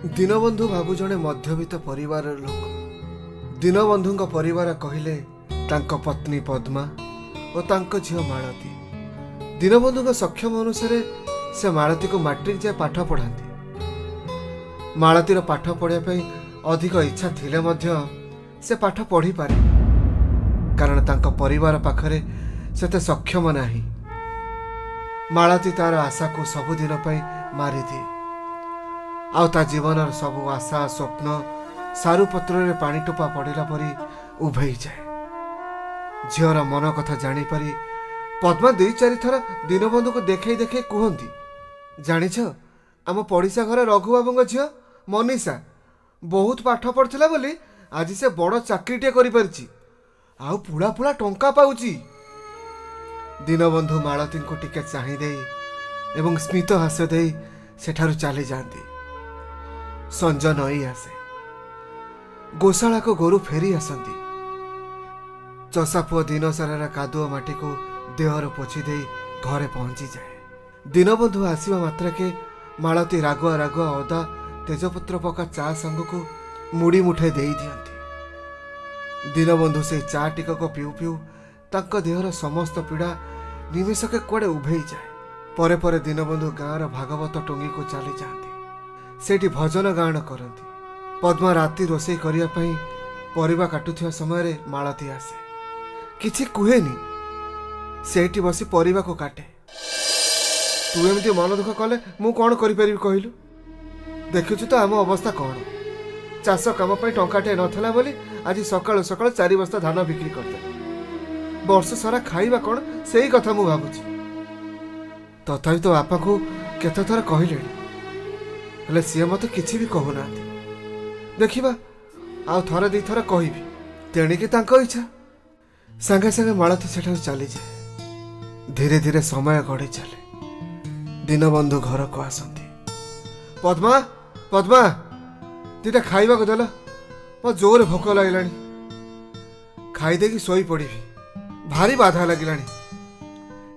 दीनबंधु बाबू जड़े मध्यवित्त परिवार लोक। दीनबंधु परिवार कहले तांको पत्नी पद्मा और तांको झील मालती। दीनबंधु सक्षम अनुसार से मालती को मैट्रिक जाए पाठ पढ़ाती। मालतीर पाठ पढ़ाई अधिक इच्छा थिले मध्य से पाठ पढ़ी पारे, कारण तांको परिवार पाखरे सेते सक्षम नाही। मालती तार आशा को सबुदिन मारी दिए। आउ ता जीवन सबु आशा स्वप्न सारुपत्र पानी टोपा पड़ला परी उभई जाए। झीर मन कथा जानीपारी पद्मा दुई चारि थर दीनबंधु को देखे देखे कहती, जानिछ आम पड़िशा घर रघु बाबू झील मनीषा बहुत पाठ पढ़ला बोली आज से बड़ चाकरीटे करिपारिछि, आउ पुला पुला टंका पाउछि। दीनबंधु मालती को टिके चाहि दे एवं स्मित हास्य दे सेठारु चली जाती। संज नई आसे, गोशाला को गोरु फेरी आसती। चषा पुआ दिन सारा कादुआ माटी को देहर पोछि दे घरे पहुंची जाए। दीनबंधु आसवा मात्रके मालती रागुआ रागुआ अदा तेजपत्र पका चा संग को मुड़ी मुठे दे दियंती। दीनबंधु से चा टिक को पिउ पिउ तांको देहर समस्त पीड़ा निमेषके कुआडे उभेई जाए। परे परे दीनबंधु गाँवर भागवत टोंगी को चली जाती। सेठी भजन गान करती। पद्मा राति रोषे करने परिवा काटुवा समय मालती आसे, किछि कुहेनी, सेठी बसी परिवा को काटे। तू एमती मन दुख कले मु कौन करि कहलु? देखुछु तो आम अवस्था कौन। चाष काम टंकाटे नथला बोली आज सकाळु सकाळु 4 बस्ता धान बिक्री करते। वर्ष सारा खाइबा कौन से कथा मु भाबुछि। तथापि तो बापा को केते थर कहले, हेले सी मत किसी भी कहूना। देखा आउ थरे दी थर कहि तेणिकी तांको इच्छा। सांगे सांगे मालती सेठा चली जाए। धीरे धीरे समय गढ़ी चले। दीनबंधु घर को आसती। पद्मा पद्मा दीटा खाइबा को देला, मो जोर भोक लगिलानी। खाईदेकी शोई पड़ी, भारी बाधा लगिलानी।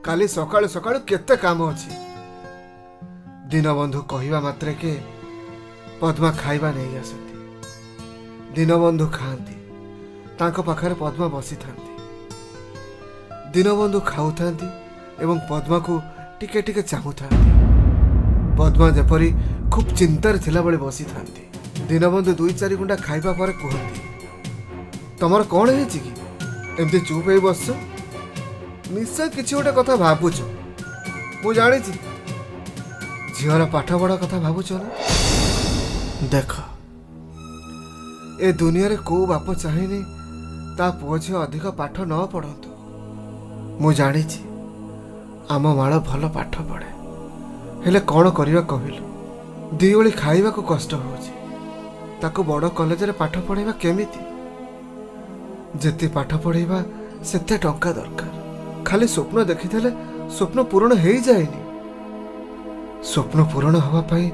काली सकाळु सकाळु केते काम अछि। दीनबंधु कहवा मात्रे के पद्मा खाइबा नहीं आसती। दीनबंधु खाती, तांको पाखरे पद्मा बसी थांती। दीनबंधु खाऊथांती एवं पद्मा को टिके टिके चाहूथांती। पद्मा जेपरी खूब चिंतार थिला बळे बसी थांती। दीनबंधु 2-4 गुंडा खाइबा पर कहती, तमर कौन है कि एमती चुप हो बस? निश्चय किसी गोटे कथा भावुच। मु जानी झीर पाठ पढ़ा कथा भावुच ना। देख ए दुनिया रे को बाप चाहेनी ता पुओ झी अधिक पाठ न पढ़तु। मु जानी आम माल भल पाठ पढ़े, हेले कौन करवा कहलु? दी ओली खाइबा को कष्ट होउछि, ताको बड़ कॉलेज रे पाठ पढ़ाइबा केमिति? जेते पाठ पढ़ाइबा सेते टंका दरकार। खाली स्वप्न देखिथले स्वप्न पूर्ण हो जाएनी। स्वप्न पूर्ण हवा पाई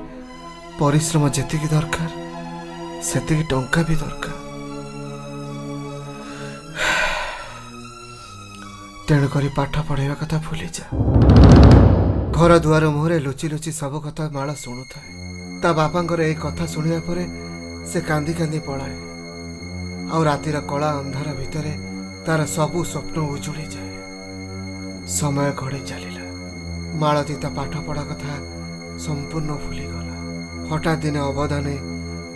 परिश्रम जेतिकी दरकार सेतिकी टंका भी दरकार। तेणुकरी पाठ पढ़ाइबा कथा भूली जा। घर दुआर मुहरे लुचि लुचि सब कथा माला शुणु था। ता बापांकर ए कथा शुणिया परे से कांदी कांदी पलाए। आउ रातिर कला अंधार भितरे तार सबु स्वप्न उजुड़ी जाए। समय घड़ी चलिला। मालती ता पाठ पढ़ा कथा संपूर्ण भूलीगला। हठात दिने अवधाने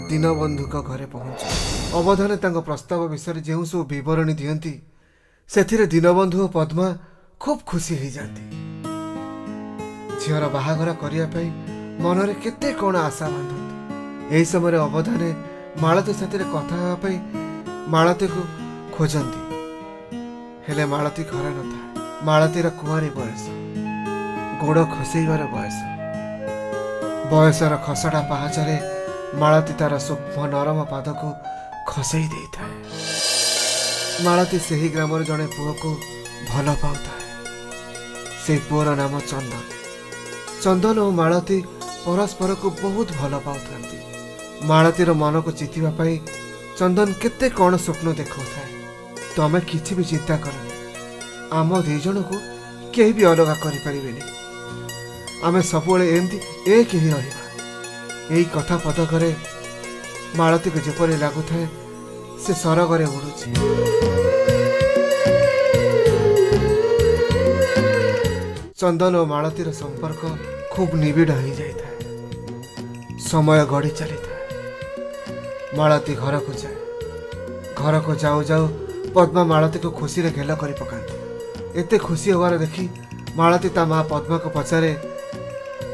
दीनबंधु घरे पहुंचे। अवधाने तांको प्रस्ताव विषय जो सब बरणी दियंती सेथिरे दीनबंधु और पद्मा खूब खुशी हो जाती। झीर बाहाघर करने मनरे केते कौन आशा बांधती। यही समय अवधाने मालती साथी कथा होगापी मालती को खोजती, हेले मालती घरे न था। मालतीर कुआरी बयस, गोड़ खसईबार बयस। बयसर खसड़ा पाहाचरे मालती तार सूक्ष्म नरम पाद को खसई दे थाए। मालती से ही ग्राम जड़े पुओ को भल पाउଥାଏ। से पुओर नाम चंदन। चंदन और मालती परस्पर को बहुत भल पाउथांती। मालतीर मन को चितिबा पई चंदन केते कौन स्वप्न देखा था। तमें किसी भी चिंता करनी, आम 2 जन को कहीं भी अलग करें। आम सब एमती एक ही रहा। यही कथा पदकरे मालती को जेपरी लगुए से सरगरे उड़ुची। चंदन और मालतीर संपर्क खूब निबिड़ हो जाए। समय गड़ी चली था। मालती घर को जाए। घर को जाऊ जाऊ पद्मा मालती को खुशी रे घेल कर पकाती। एते खुशी होवार देखी मालती ता माँ पद्मा को पचारे,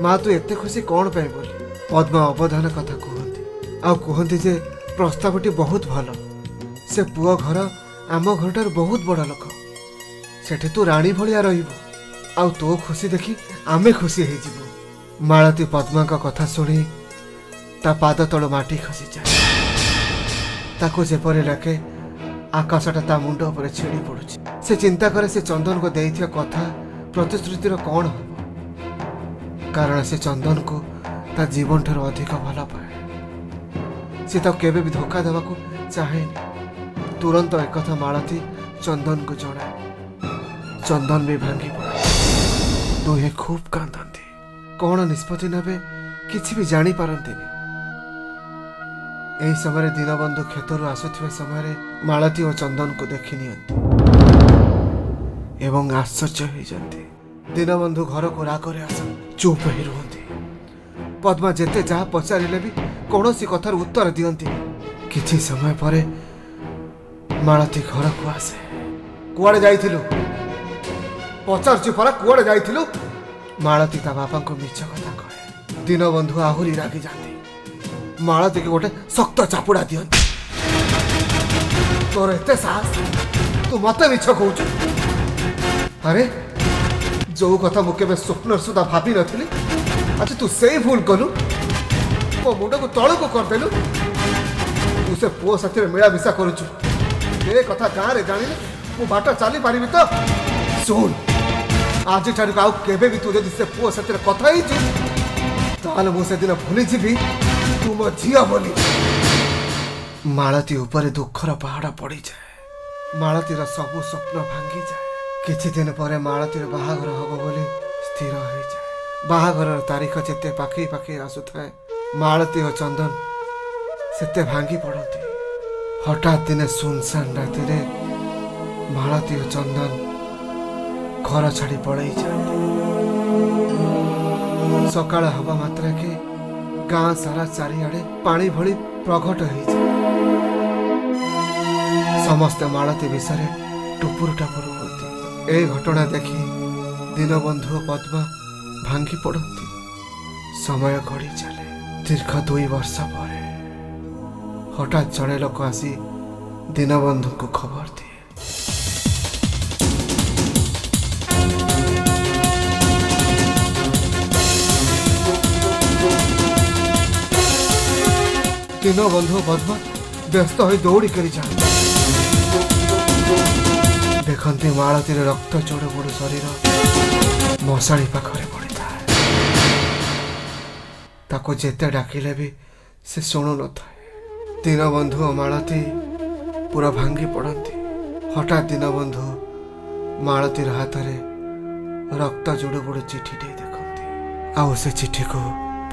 माँ तू एते खुशी कौन पे बोली। पद्मा अवधान कथा कहती आ कहती जे प्रस्तावटी बहुत भल। से पुओ घर आम घरटार बहुत बड़ लोक। सेठी तू राणी भलिया रहिबु। आ तो खुशी देखी आमे खुशी हो जीवु। मालती पद्मा का कथा सुनी ता पाद तल माटी खसी जाए। ताको जेपरी लागे आकाशटा ता मुंड उपर छिड़ी पड़ुछि। से चिंता करे से चंदन को देइथिया कथा प्रतिश्रुतिर कौन हो, कारण से चंदन को ता जीवन ठार अधिक भल पाए। से तो केबे भी धोखा देवा को चाहेनी। तुरंत एक कथा मालती चंदन को जणाए। चंदन भी भांगी पड़े। दुहे खूब कांदती। कौन निष्पत्ति नेबे किछि भी जानी पारंतिनी। यही समय दीनबंधु क्षेत्रु आसुवा समय मालती और चंदन को देखी नियंती एवं आश्चर्य हो जाती। दीनबंधु घर को रागरे आस चुप ही रुहती। पद्मा जेते जहाँ पचारे भी कौन सी कथार उत्तर दियंती। किछि समय परे मालती घर को आसे। कुआड़े जाइथिलु पचारछु परा कुआड़े जाइथिलु। मालती ता बापा को मिछ कथा कहे। दीनबंधु आहुरी रागी जाती। मालती के गोटे शक्त चापुड़ा दियंती। तोर एते साहस तू मत मिछ कहूचु। अरे जो कथा मु केबे स्वप्न सुधा भाभी नथिली अच्छा तू से भूल कलु। मो मुंड को तळ को कर देलु। तू से पुओ साथी मिला मिसा करूचु। ए कथा गाँ रे जानिले मु बाट चली पारिबि तो। सुन आज ठारू आउ केबे भी तू जदि से पुओ साथी कथा हिचु ताले मु से दिन भूली जीवी तू मो झिया बोली। मालती ऊपर दुखर पहाड़ पड़ी जाए। मालतीर सबु स्वप्न भांगी जाए। किछि दिन पर मालतीर बाहागर हब बोली स्थिर हो जाए। बाहागर तारीख जेते पाखी पाखी आसुथाए मालती और चंदन सेते भांगी पड़ती। हठात दिने सुनसान राति रे मालती और चंदन घर छाड़ी पड़े जाते। सकाळ हवा मात्रा के गाँ सारा चारिआडे पानी भली प्रकट हो जाए। समस्त मालती विषय टुपुर टापुर होती। ए घटना देखी दीनबंधु पद्मा भांगी पड़ती। समय गड़ी चले। दीर्घ 2 वर्ष पर हठात जड़े लोक आसी दीनबंधु को खबर दिए। दीनबंधु पद्मा व्यस्त हो दौड़ी कर जाए। देखती मालती रक्त चोड़ बुड़ शरीर मशाणी पाखरे पड़ी था। ताको जेते डाकिले भी से शुणु न था। दीनबंधु और मालती पूरा भांगी पड़ती। हठात दीनबंधु मालतीर हाथ में रक्त जोड़ बुड़ चिठी टे देखती। आउ से चिठी को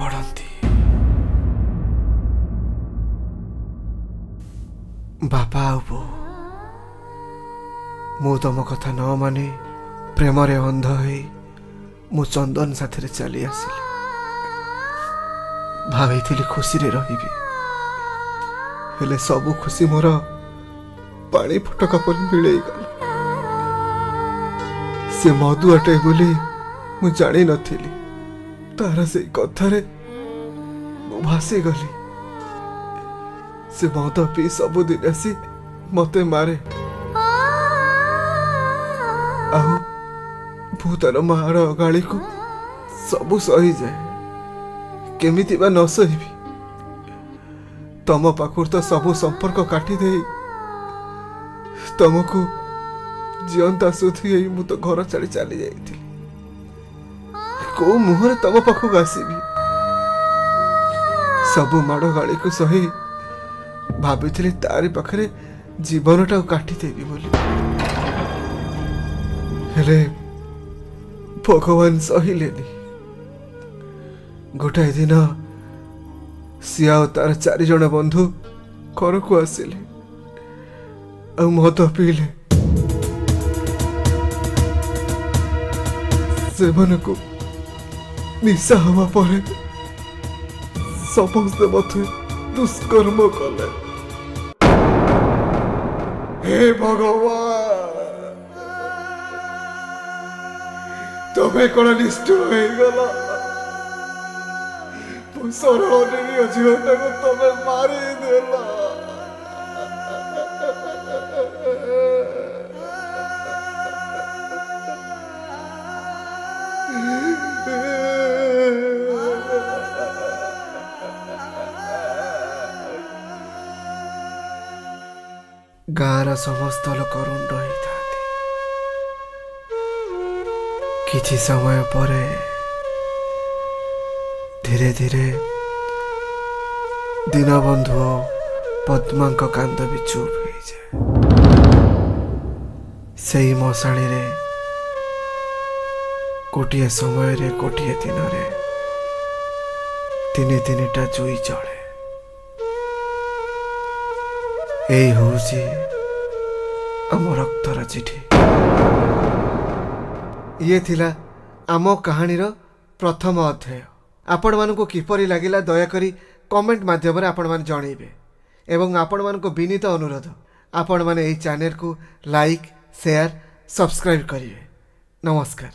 पढ़ती। बापा आ बो मु तुम कथा न मानी प्रेम रे अंध होई मु चंदन साथी चली आसिली। भाई खुशी रे रहिबी हेले सबु खुशी मोर पानी फटका पर मिले गला। से मधु अटे बोली मु जानी नथिली। तारा से कथारे मु भासी गली। से मद पी सबुदिन आसी मते मारे। आउ भूतार मार गाड़ी को सबु सही जाए। केमिति बा न सहिबी। तम पाखुर तो सबु संपर्क काटी दे तुमको जीवंता सुधी मु तो घर छाड़ी चली जाइथिली। को मुहर तम पाखक आसीबी। सबु माड़ गाड़ी को सही भाभी तारी पाखरे जीवनटा काटिदेवी बोली। हेले भगवान सहिलेनी। गोटाए दिन ସିଏ ଆଉ ତାର 4 ଜଣ ବନ୍ଧୁ ଘରକୁ ଆସିଲେ ଆଉ ମଦ ପିଇଲେ। ସେମାନଙ୍କୁ ନିଶା ହେବା ପରେ ସମସ୍ତେ ମୋତେ ଦୁଷ୍କର୍ମ କଲେ। हे भगवान, तमे कौन निष्ठुर हो गला? सरल निरीह झीलटा को तमे मारी देला। गाँर समस्त लोक रुंड होता। किछि समय परे धीरे धीरे दीनबंधु और पद्मा कांद भी चुप हो जाए। सही मशाणी रे गोटे समय रे गोटे दिन रे 3-3टा जुई चले। यही हूँ आम रक्तर चिठी। ये थिला आम कहानीर प्रथम अध्याय। आपण मानक किपरि लागिला दयाकरी कमेंट माध्यम आपण मान जणैबे एवं आपण मानक विनीत अनुरोध आपण माने एही चैनल को लाइक शेयर सब्सक्राइब करिवे। नमस्कार।